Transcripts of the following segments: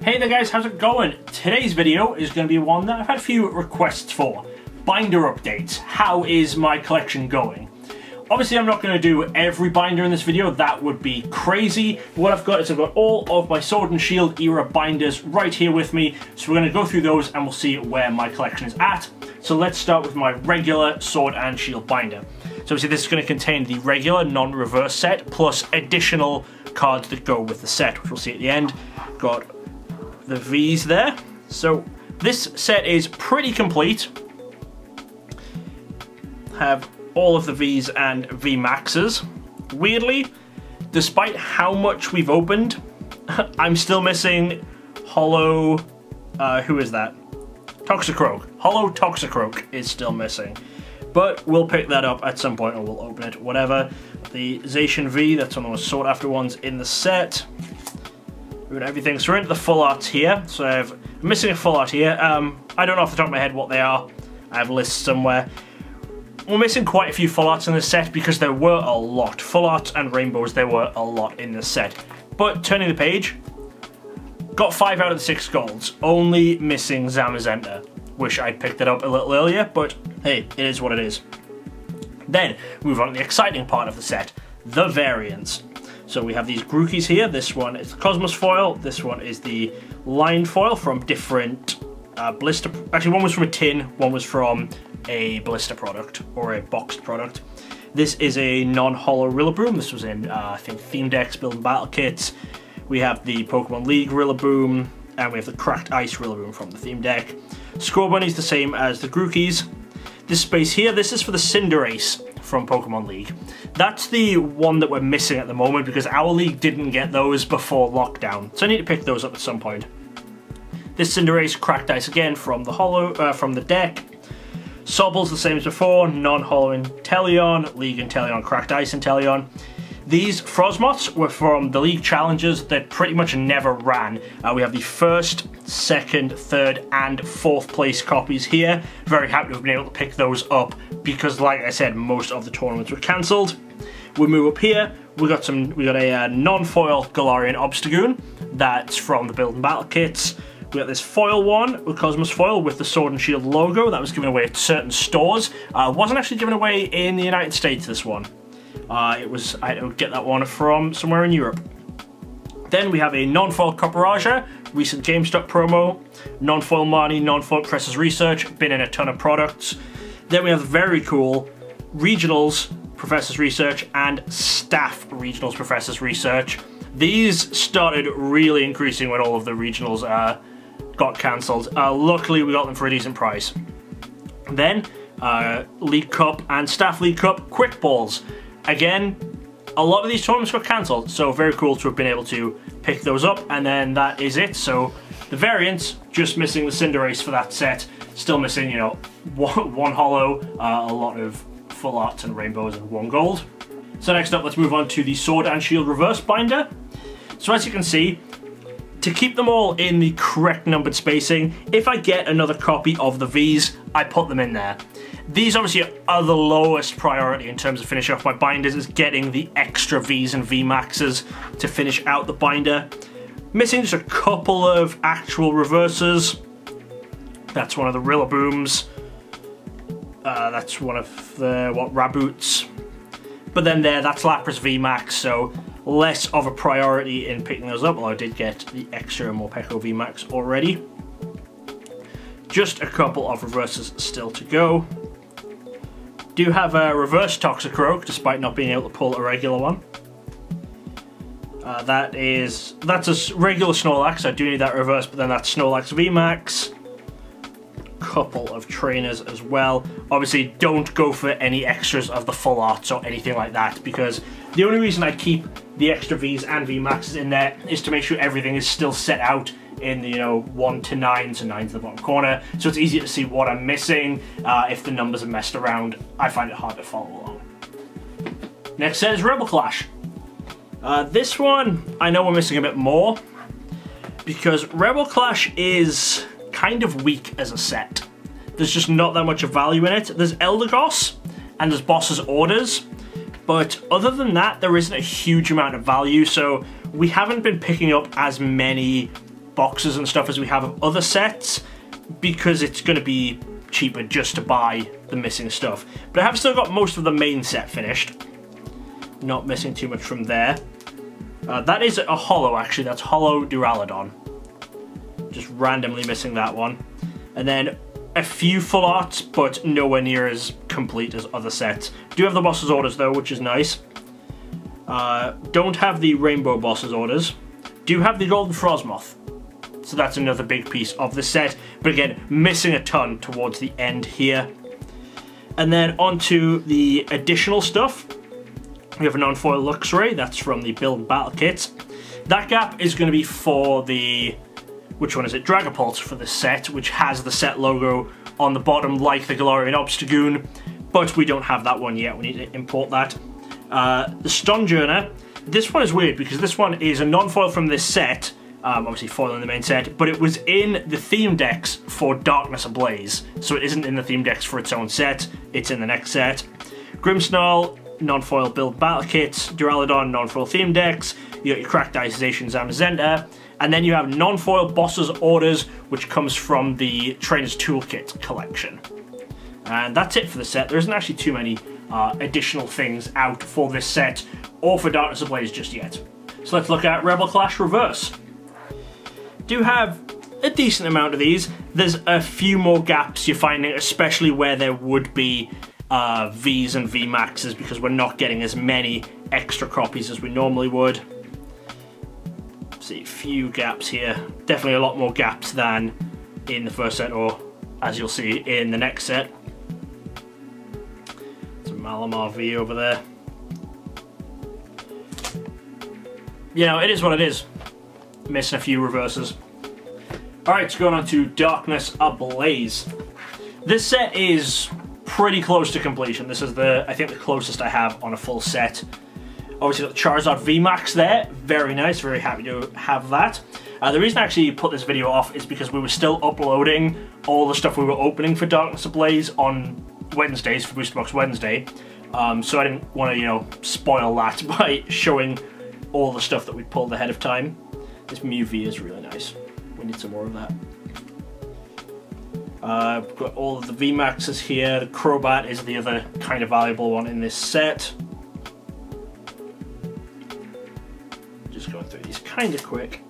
Hey there guys, how's it going? Today's video is going to be one that I've had a few requests for. Binder updates. How is my collection going? Obviously I'm not going to do every binder in this video, that would be crazy. What I've got is I've got all of my Sword and Shield era binders right here with me, so we're going to go through those and we'll see where my collection is at. So let's start with my regular Sword and Shield binder. So obviously this is going to contain the regular non-reverse set plus additional cards that go with the set, which we'll see at the end. Got the V's there. So this set is pretty complete. Have all of the V's and V Maxes. Weirdly, despite how much we've opened, I'm still missing Hollow, who is that? Toxicroak. Hollow Toxicroak is still missing. But we'll pick that up at some point or we'll open it, whatever. The Zacian V, that's one of the most sought after ones in the set. We've got everything. So we're into the full arts here. So I'm missing a full art here. I don't know off the top of my head what they are. I have lists somewhere. We're missing quite a few full arts in this set because there were a lot. Full arts and rainbows, there were a lot in this set. But turning the page, got 5 out of the 6 golds. Only missing Zamazenta. Wish I'd picked it up a little earlier, but hey, it is what it is. Then, move on to the exciting part of the set, the variants. So we have these Grookis here. This one is the Cosmos foil. This one is the line foil from different blister. Actually, one was from a tin, one was from a blister product or a boxed product. This is a non-hollow Rillaboom. This was in, I think, theme decks, building battle kits. We have the Pokemon League Rillaboom, and we have the Cracked Ice Rillaboom from the theme deck. Scorbunny is the same as the Grookis. This space here, this is for the Cinderace from Pokemon League. That's the one that we're missing at the moment because our league didn't get those before lockdown, so I need to pick those up at some point. This Cinderace, Cracked Ice again from the from the deck. Sobble's the same as before, non-hollow Inteleon, League Inteleon, Cracked Ice Inteleon. These Frosmoths were from the League Challenges that pretty much never ran. We have the 1st, 2nd, 3rd, and 4th place copies here. Very happy to have been able to pick those up because, like I said, most of the tournaments were cancelled. We move up here. We got a non-foil Galarian Obstagoon. That's from the Build and Battle kits. We got this foil one, with Cosmos foil, with the Sword and Shield logo. That was given away at certain stores. Wasn't actually given away in the United States, this one. I had to get that one from somewhere in Europe. Then we have a non-foil Copperaja, recent GameStop promo, non-foil Marnie, non-foil Professor's Research, been in a ton of products. Then we have very cool Regionals Professor's Research and Staff Regionals Professor's Research. These started really increasing when all of the regionals got cancelled. Luckily we got them for a decent price. Then League Cup and Staff League Cup Quick Balls. Again, a lot of these tournaments got cancelled, so very cool to have been able to pick those up, and then that is it. So the variants, just missing the Cinderace for that set, still missing, you know, one hollow, a lot of full arts and rainbows and 1 gold. So next up, let's move on to the Sword and Shield reverse binder. So as you can see, to keep them all in the correct numbered spacing, if I get another copy of the V's, I put them in there. These obviously are the lowest priority in terms of finishing off my binders, is getting the extra V's and V Maxes to finish out the binder. Missing just a couple of actual reverses. That's one of the Rillabooms. That's one of the, Raboots. But then that's Lapras V Max, so less of a priority in picking those up, although I did get the extra Morpeko V Max already. Just a couple of reverses still to go. Do have a reverse Toxicroak, despite not being able to pull a regular one. That's a regular Snorlax, I do need that reverse, but then that's Snorlax V Max. Couple of trainers as well. Obviously don't go for any extras of the full arts or anything like that, because the only reason I keep the extra V's and V Maxes in there is to make sure everything is still set out in the, you know, 1 to 9, so 9 to the bottom corner, so it's easier to see what I'm missing. If the numbers are messed around, I find it hard to follow along. Next set is Rebel Clash. This one, I know we're missing a bit more, because Rebel Clash is kind of weak as a set. There's just not that much of value in it. There's Eldegoss, and there's Boss's Orders, but other than that, there isn't a huge amount of value, so we haven't been picking up as many boxes and stuff as we have of other sets, because it's going to be cheaper just to buy the missing stuff. But I have still got most of the main set finished. Not missing too much from there. That is a holo, actually. That's holo Duraludon. Just randomly missing that one. And then a few full arts, but nowhere near as complete as other sets. Do have the boss's orders though, which is nice. Don't have the rainbow boss's orders. Do have the golden Frosmoth. So that's another big piece of the set. But again, missing a ton towards the end here. And then onto the additional stuff. We have a non-foil Luxray. That's from the Build Battle Kits. That gap is going to be for the... which one is it? Dragapult for the set, which has the set logo on the bottom like the Galarian Obstagoon, but we don't have that one yet. We need to import that. The Stonjourner. This one is weird because this one is a non-foil from this set, obviously foil in the main set, but it was in the theme decks for Darkness Ablaze, so it isn't in the theme decks for its own set, it's in the next set. Grimmsnarl, non-foil Build Battle Kits, Duraludon, non-foil theme decks, you got your Cracked Ice, Zamazenta, and then you have non-foil Boss's Orders, which comes from the Trainer's Toolkit collection. And that's it for the set. There isn't actually too many additional things out for this set, or for Darkness Ablaze just yet. So let's look at Rebel Clash Reverse. Do have a decent amount of these. There's a few more gaps you're finding, especially where there would be Vs and VMAXs, because we're not getting as many extra copies as we normally would. See, a few gaps here. Definitely a lot more gaps than in the first set, or as you'll see in the next set. It's a Malamar V over there. You know, it is what it is. Missing a few reverses. Alright, so going on to Darkness Ablaze. This set is pretty close to completion. This is I think the closest I have on a full set. Obviously got the Charizard VMAX there, very nice, very happy to have that. The reason I actually put this video off is because we were still uploading all the stuff we were opening for Darkness Ablaze on Wednesdays, for Booster Box Wednesday. So I didn't want to, you know, spoil that by showing all the stuff that we pulled ahead of time. This Mew V is really nice. We need some more of that. We've got all of the VMAXs here. The Crobat is the other kind of valuable one in this set. Just going through these kind of quick.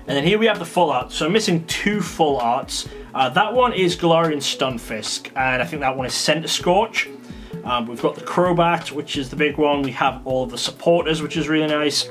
And then here we have the full art. So I'm missing two full arts. That one is Galarian Stunfisk, and I think that one is Center Scorch. We've got the Crobat, which is the big one. We have all of the supporters, which is really nice.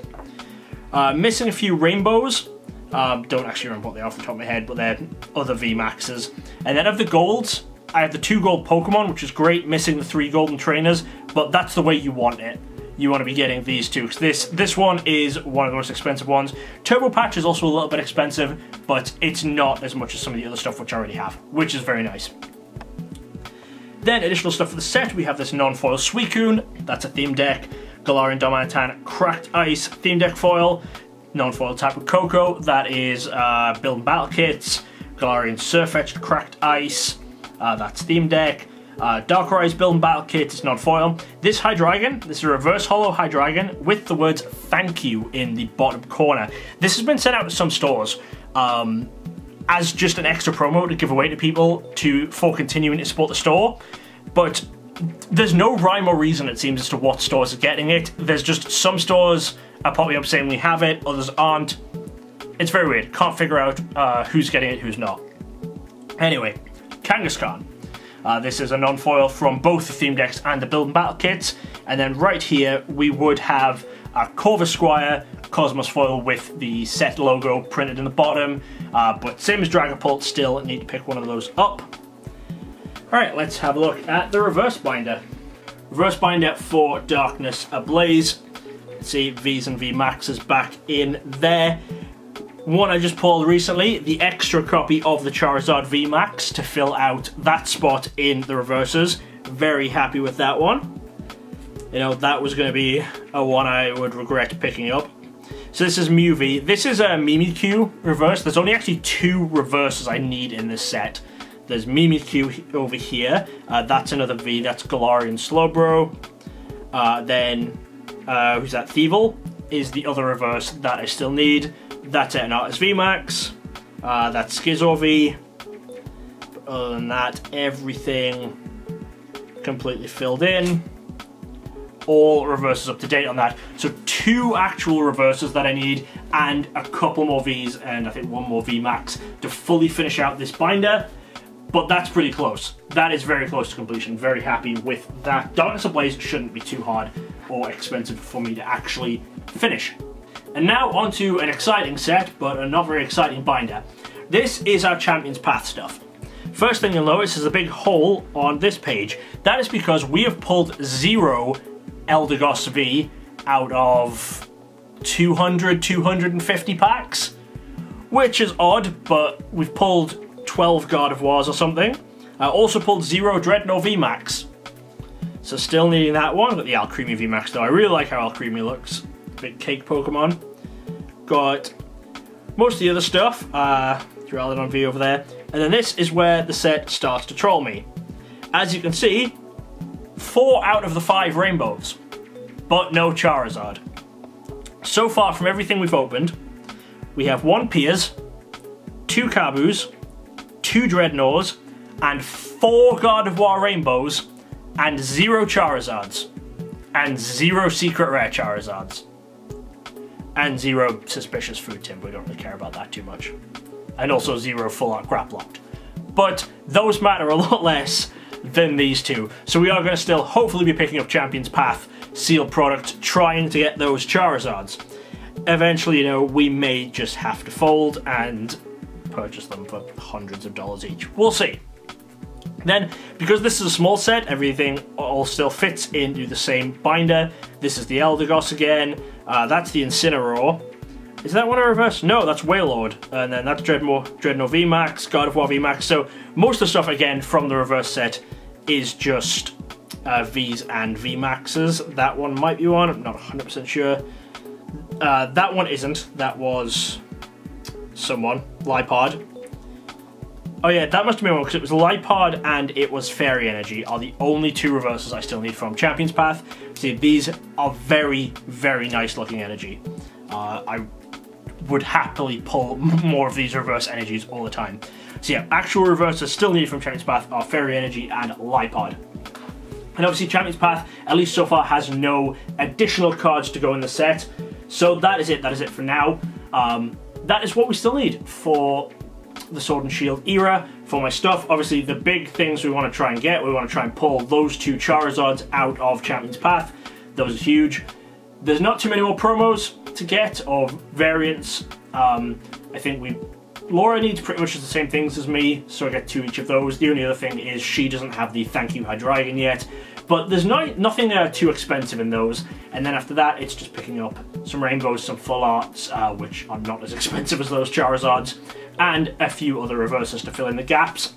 Missing a few rainbows. Don't actually remember what they are off the top of my head, but they're other VMAXs. And then of the golds, I have the 2 gold Pokemon, which is great, missing the 3 golden trainers, but that's the way you want it. You want to be getting these two, because this one is one of the most expensive ones. Turbo Patch is also a little bit expensive, but it's not as much as some of the other stuff which I already have, which is very nice. Then additional stuff for the set, we have this non-foil Suicune, that's a theme deck. Galarian Darmanitan Cracked Ice theme deck foil. Non-foil Tapu Koko, that is Build and Battle Kits. Galarian Surfetch'd Cracked Ice, that's theme deck. Darkrai Build and Battle Kit is non-foil. This Hydreigon, this is a reverse holo Hydreigon with the words "thank you" in the bottom corner. This has been sent out to some stores as just an extra promo to give away to people for continuing to support the store, but there's no rhyme or reason, it seems, as to what stores are getting it. There's just some stores are popping up saying we have it, others aren't. It's very weird. Can't figure out who's getting it, who's not. Anyway, Kangaskhan. This is a non-foil from both the theme decks and the Build and Battle Kits. And then right here, we would have a Corvisquire Cosmos foil with the set logo printed in the bottom. But same as Dragapult, still need to pick one of those up. Alright, let's have a look at the reverse binder. Reverse binder for Darkness Ablaze. Let's see, V's and VMAXs back in there. One I just pulled recently, the extra copy of the Charizard VMAX to fill out that spot in the reverses. Very happy with that one. You know, that was going to be a one I would regret picking up. So this is Mew V. This is a Mimikyu reverse. There's only actually 2 reverses I need in this set. There's Mimikyu over here. That's another V. That's Galarian Slowbro. Then, who's that? Thievul is the other reverse that I still need. That's an Artis VMAX. That's Schizo V. But other than that, everything completely filled in. All reverses up to date on that. So 2 actual reverses that I need, and a couple more Vs, and I think 1 more V Max to fully finish out this binder. But that's pretty close. That is very close to completion. Very happy with that. Darkness Ablaze shouldn't be too hard or expensive for me to actually finish. And now onto an exciting set, but a not very exciting binder. This is our Champion's Path stuff. First thing you'll notice is a big hole on this page. That is because we have pulled 0 Eldegoss V out of 200, 250 packs, which is odd, but we've pulled 12 God of Wars or something. I also pulled 0 Dreadnought VMAX, so still needing that one. Got the Alcremie VMAX though. I really like how Alcremie looks. Big cake Pokemon. Got most of the other stuff. Duraludon V over there. And then this is where the set starts to troll me. As you can see, 4 out of the 5 rainbows, but no Charizard. So far from everything we've opened, we have 1 Piers, 2 Kabus, 2 Dreadnoughts, and 4 God of War rainbows, and 0 Charizards, and 0 secret rare Charizards, and 0 suspicious food timber. We don't really care about that too much, and also 0 full art Graplocked. But those matter a lot less than these 2. So we are going to still hopefully be picking up Champion's Path sealed product, trying to get those Charizards. Eventually, you know, we may just have to fold and purchase them for hundreds of dollars each. We'll see. Then, because this is a small set, everything all still fits into the same binder. This is the Eldegoss again. That's the Incineroar. Is that one I reversed? No, that's Wailord. And then that's Dreadnought VMAX, God of War VMAX. So most of the stuff, again, from the reverse set is just Vs and VMAXs. That one might be one, I'm not 100% sure. That one isn't. That was someone. Lipod. Oh yeah, that must have been one, because it was Lipod and it was Fairy Energy are the only 2 reversals I still need from Champion's Path. See, these are very, very nice looking energy. I would happily pull more of these reverse energies all the time. So yeah, actual reverses still needed from Champion's Path are Fairy Energy and Lipod. And obviously Champion's Path, at least so far, has no additional cards to go in the set. So that is it for now. That is what we still need for the Sword and Shield era. For my stuff, obviously the big things we want to try and get, we want to try and pull those 2 Charizards out of Champion's Path. Those are huge. There's not too many more promos to get, or variants. I think Laura needs pretty much the same things as me, so I get 2 each of those. The only other thing is she doesn't have the Thank You Hydreigon yet, but there's nothing too expensive in those. And then after that, it's just picking up some rainbows, some full arts, which are not as expensive as those Charizards, and a few other reverses to fill in the gaps.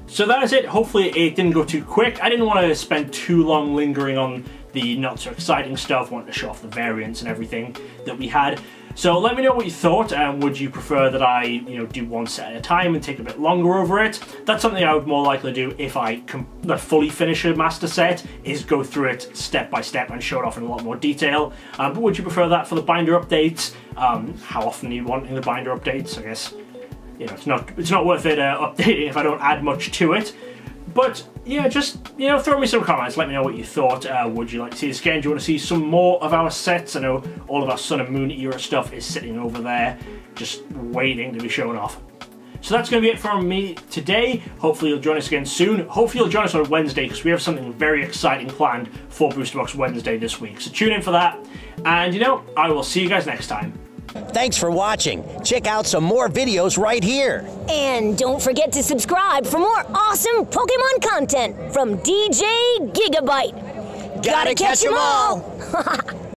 So that is it. Hopefully it didn't go too quick. I didn't want to spend too long lingering on the not so exciting stuff. I wanted to show off the variants and everything that we had. So let me know what you thought, and would you prefer that I, you know, do one set at a time and take a bit longer over it? That's something I would more likely do if I fully finish a master set, is go through it step by step and show it off in a lot more detail. But would you prefer that for the binder updates? How often are you wanting the binder updates? I guess, you know, it's not worth it updating if I don't add much to it. But yeah, just, you know, throw me some comments, let me know what you thought. Would you like to see this again? Do you want to see some more of our sets? I know all of our Sun and Moon era stuff is sitting over there, just waiting to be shown off. So that's going to be it from me today. Hopefully you'll join us again soon. Hopefully you'll join us on Wednesday, because we have something very exciting planned for Booster Box Wednesday this week. So tune in for that, and you know, I will see you guys next time. Thanks for watching. Check out some more videos right here. And don't forget to subscribe for more awesome Pokemon content from DJ Gigabyte. Gotta catch 'em all!